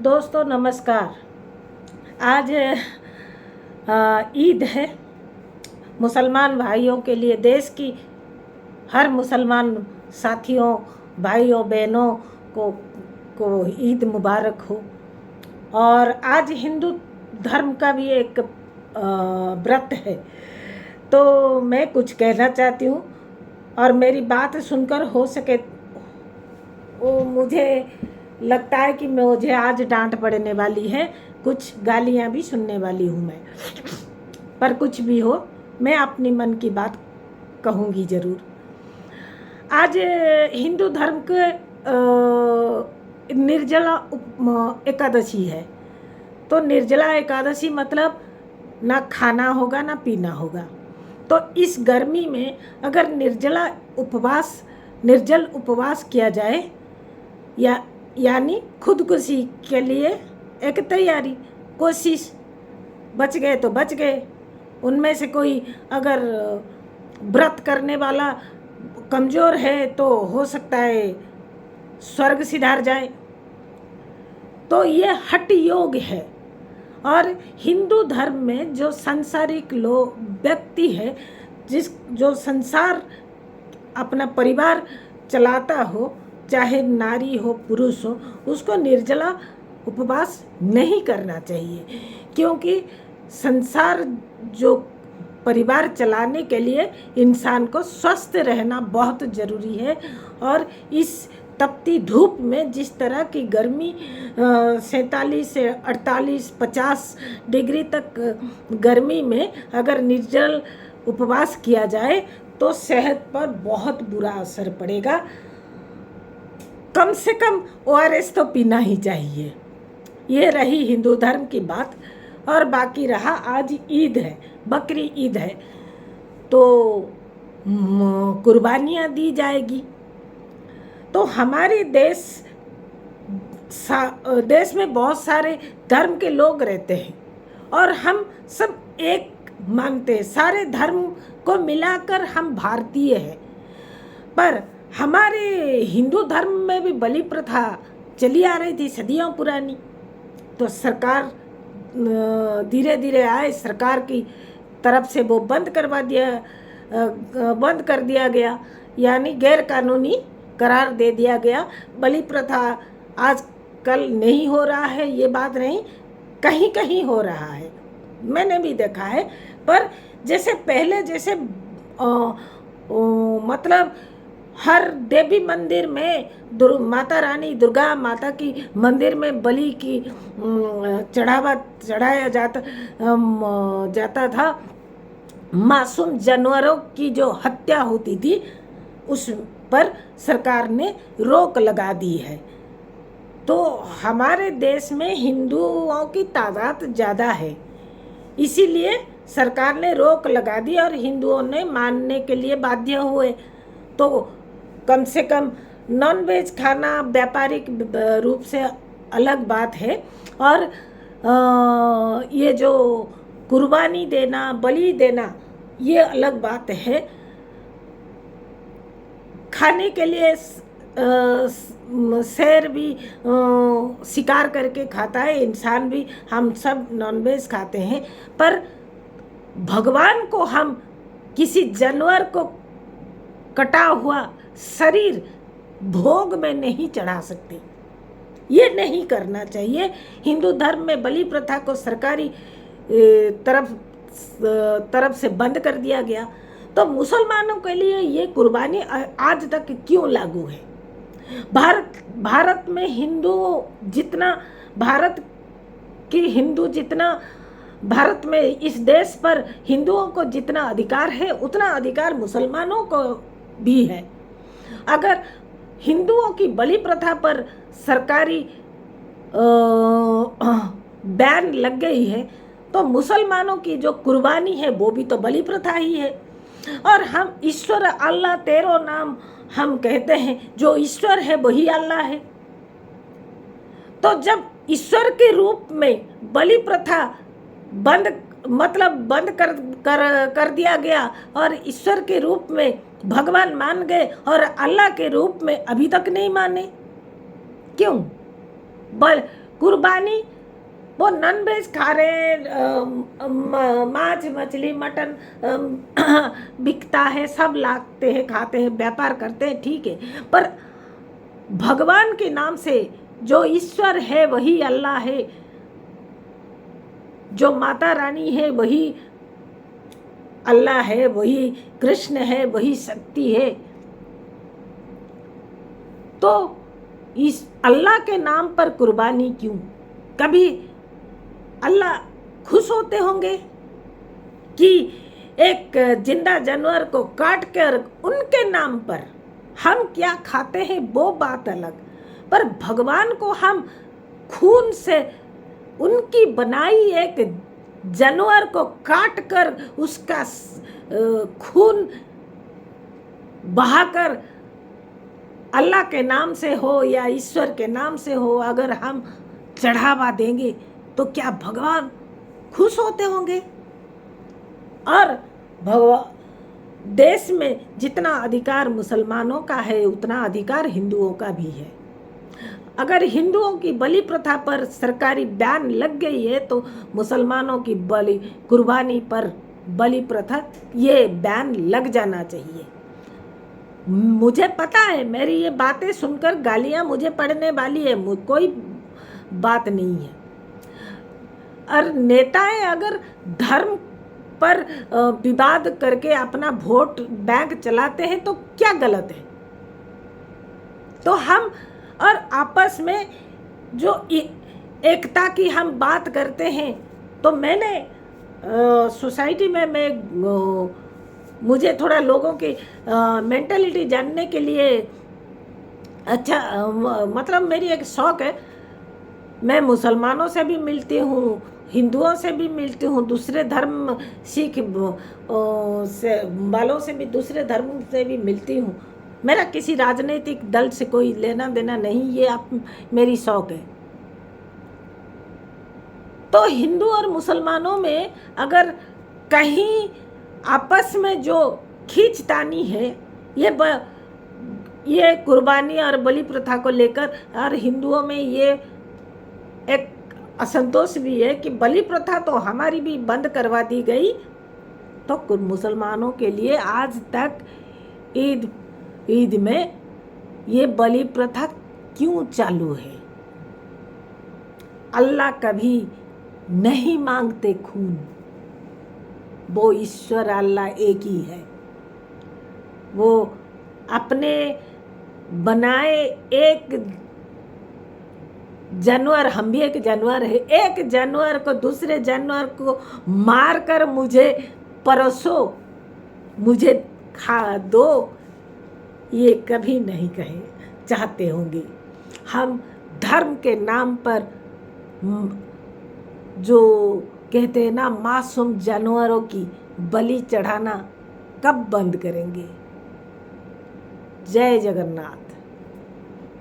दोस्तों नमस्कार। आज ईद है मुसलमान भाइयों के लिए। देश की हर मुसलमान साथियों, भाइयों, बहनों को ईद मुबारक हो। और आज हिंदू धर्म का भी एक व्रत है, तो मैं कुछ कहना चाहती हूँ और मेरी बात सुनकर हो सके वो मुझे लगता है कि मुझे आज डांट पड़ने वाली है, कुछ गालियाँ भी सुनने वाली हूँ मैं, पर कुछ भी हो मैं अपनी मन की बात कहूँगी ज़रूर। आज हिंदू धर्म के निर्जला एकादशी है। तो निर्जला एकादशी मतलब ना खाना होगा ना पीना होगा। तो इस गर्मी में अगर निर्जल उपवास किया जाए यानी खुदकुशी के लिए एक तैयारी, कोशिश, बच गए तो बच गए। उनमें से कोई अगर व्रत करने वाला कमज़ोर है तो हो सकता है स्वर्ग सिधार जाए। तो ये हठ योग है। और हिंदू धर्म में जो सांसारिक व्यक्ति है, जो संसार अपना परिवार चलाता हो, चाहे नारी हो पुरुष हो, उसको निर्जला उपवास नहीं करना चाहिए, क्योंकि संसार जो परिवार चलाने के लिए इंसान को स्वस्थ रहना बहुत ज़रूरी है। और इस तपती धूप में जिस तरह की गर्मी 47 से 48 50 डिग्री तक गर्मी में अगर निर्जल उपवास किया जाए तो सेहत पर बहुत बुरा असर पड़ेगा। कम से कम ORS तो पीना ही चाहिए। ये रही हिंदू धर्म की बात। और बाकी रहा, आज ईद है, बकरी ईद है, तो कुर्बानियाँ दी जाएगी। तो हमारे देश में बहुत सारे धर्म के लोग रहते हैं और हम सब एक मानते हैं। सारे धर्म को मिलाकर हम भारतीय हैं। पर हमारे हिंदू धर्म में भी बलि प्रथा चली आ रही थी सदियों पुरानी। तो सरकार धीरे धीरे आए, सरकार की तरफ से वो बंद कर दिया गया, यानी गैर कानूनी करार दे दिया गया। बलि प्रथा आजकल नहीं हो रहा है, ये बात नहीं, कहीं कहीं हो रहा है, मैंने भी देखा है। पर जैसे पहले जैसे मतलब हर देवी मंदिर में माता रानी दुर्गा माता की मंदिर में बलि की चढ़ाया जाता था। मासूम जानवरों की जो हत्या होती थी उस पर सरकार ने रोक लगा दी है। तो हमारे देश में हिंदुओं की तादाद ज़्यादा है, इसीलिए सरकार ने रोक लगा दी और हिंदुओं ने मानने के लिए बाध्य हुए। तो कम से कम नॉन वेज खाना व्यापारिक रूप से अलग बात है, और ये जो कुर्बानी देना, बलि देना, ये अलग बात है। खाने के लिए शेर भी शिकार करके खाता है, इंसान भी, हम सब नॉनवेज खाते हैं। पर भगवान को हम किसी जानवर को कटा हुआ शरीर भोग में नहीं चढ़ा सकते, ये नहीं करना चाहिए। हिंदू धर्म में बलि प्रथा को सरकारी तरफ से बंद कर दिया गया। तो मुसलमानों के लिए ये कुर्बानी आज तक क्यों लागू है? भारत में भारत में इस देश पर हिंदुओं को जितना अधिकार है उतना अधिकार मुसलमानों को भी है। अगर हिंदुओं की बलि प्रथा पर सरकारी बैन लग गई है तो मुसलमानों की जो कुर्बानी है वो भी तो बलि प्रथा ही है। और हम ईश्वर अल्लाह तेरो नाम हम कहते हैं, जो ईश्वर है वही अल्लाह है। तो जब ईश्वर के रूप में बलि प्रथा बंद कर दिया गया और ईश्वर के रूप में भगवान मान गए और अल्लाह के रूप में अभी तक नहीं माने, क्यों? कुर्बानी वो नॉन वेज खा रहे हैं, मांस मछली मटन बिकता है, सब लाते हैं खाते हैं व्यापार करते हैं, ठीक है, पर भगवान के नाम से जो ईश्वर है वही अल्लाह है, जो माता रानी है वही अल्लाह है, वही कृष्ण है, वही शक्ति है, तो इस अल्लाह के नाम पर कुर्बानी क्यों? कभी अल्लाह खुश होते होंगे कि एक जिंदा जानवर को काट कर उनके नाम पर हम क्या खाते हैं वो बात अलग, पर भगवान को हम खून से उनकी बनाई एक जानवर को काट कर उसका खून बहाकर अल्लाह के नाम से हो या ईश्वर के नाम से हो अगर हम चढ़ावा देंगे तो क्या भगवान खुश होते होंगे? और भगवान देश में जितना अधिकार मुसलमानों का है उतना अधिकार हिंदुओं का भी है। अगर हिंदुओं की बलि प्रथा पर सरकारी बैन लग गई है तो मुसलमानों की बलि कुर्बानी पर बलि प्रथा ये बैन लग जाना चाहिए। मुझे पता है मेरी ये बातें सुनकर गालियां मुझे पड़ने वाली है, कोई बात नहीं है। और नेताएं अगर धर्म पर विवाद करके अपना वोट बैंक चलाते हैं तो क्या गलत है? तो हम और आपस में जो एकता की हम बात करते हैं, तो मैंने सोसाइटी में मुझे थोड़ा लोगों की मेंटालिटी जानने के लिए अच्छा मतलब मेरी एक शौक़ है। मैं मुसलमानों से भी मिलती हूँ, हिंदुओं से भी मिलती हूँ, दूसरे धर्म सिख से वालों से भी, दूसरे धर्म से भी मिलती हूँ। मेरा किसी राजनीतिक दल से कोई लेना देना नहीं, ये आप मेरी शौक़ है। तो हिंदू और मुसलमानों में अगर कहीं आपस में जो खींचतानी है ये कुर्बानी और बलि प्रथा को लेकर, और हिंदुओं में ये एक असंतोष भी है कि बलि प्रथा तो हमारी भी बंद करवा दी गई, तो मुसलमानों के लिए आज तक ईद में ये बलि प्रथा क्यों चालू है? अल्लाह कभी नहीं मांगते खून, वो ईश्वर अल्लाह एक ही है। वो अपने बनाए एक जानवर, हम भी एक जानवर है, एक जानवर को दूसरे जानवर को मार कर मुझे परोसो, मुझे खा दो, ये कभी नहीं कहे चाहते होंगे। हम धर्म के नाम पर जो कहते हैं ना मासूम जानवरों की बलि चढ़ाना कब बंद करेंगे? जय जगन्नाथ।